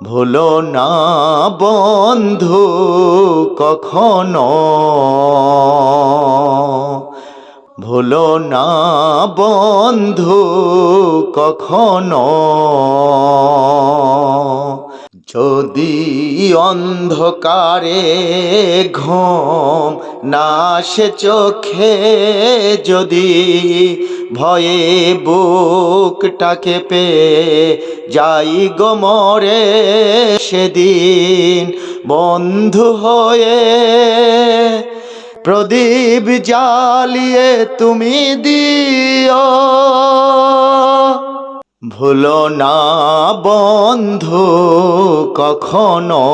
ভুলো না বন্ধু কখনো, ভুলো না বন্ধু কখনো। যদি অন্ধকারে ঘুম না আসে চোখে, যদি ভয়ে বুকটাকে পেয়ে যাই গো মরে, সেদিন বন্ধু হয়ে প্রদীপ জ্বালিয়ে তুমি দিও। ভুলো না বন্ধু কখনো,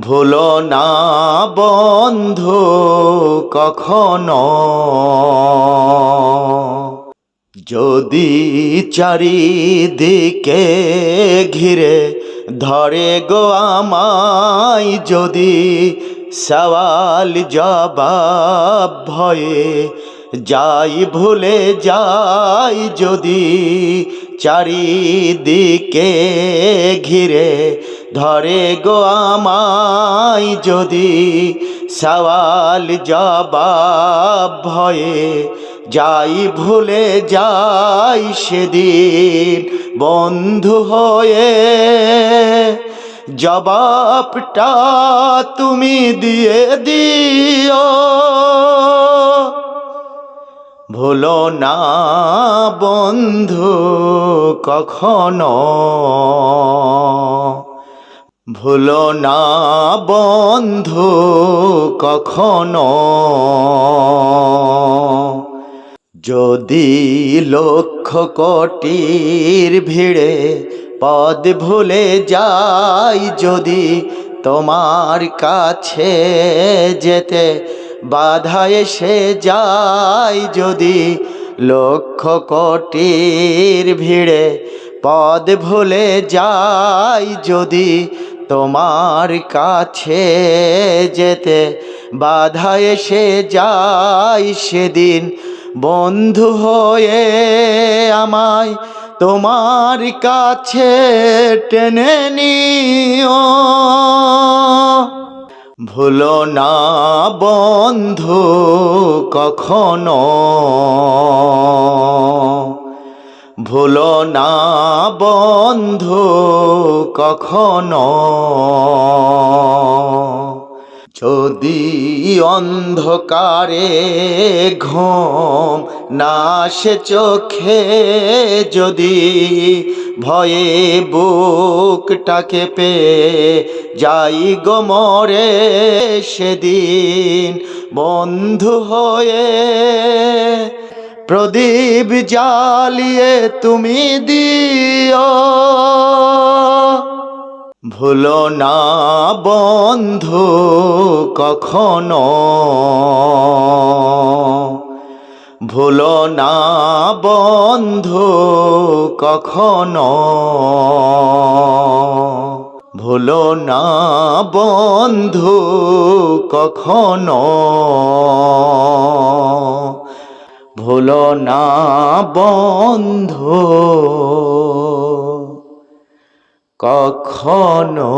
ভুলো না বন্ধু কখনো। যদি চারিদিকে ঘিরে ধরে গো আমায়, যদি সওয়াল জবাব ভয়ে যাই ভুলে যাই, যদি চারিদিকে ঘিরে ধরে গো আমায়, যদি সওয়াল জবাব ভয়ে যাই ভুলে যাই, সেদিন বন্ধু হয়ে জবাবটা তুমি দিয়ে দিও। ভুলো না বন্ধু কখনো, ভুলো না বন্ধু কখনো। যদি লক্ষ কোটির ভিড়ে পদ ভুলে যাই, যদি তোমার কাছে যেতে বাধা এসে যায়, যদি লক্ষ কোটির ভিড়ে পদ ভুলে যাই, যদি তোমার কাছে যেতে বাধা এসে যায়, সেদিন বন্ধু হয়ে আমায় তোমার কাছে টেনে নিও। ভুলো না বন্ধু কখনো, ভুলো না বন্ধু কখনো। যদি অন্ধকারে ঘুম না আসে চোখে, যদি ভয়ে বুকটাকে পেয়ে যাই গো মরে, সেদিন বন্ধু হয়ে প্রদীপ জ্বালিয়ে তুমি দিও। ভুলো না বন্ধু কখনো, ভুলো না বন্ধু কখনো। ভুলো না বন্ধু কখনো, ভুলো না বন্ধু কখনো।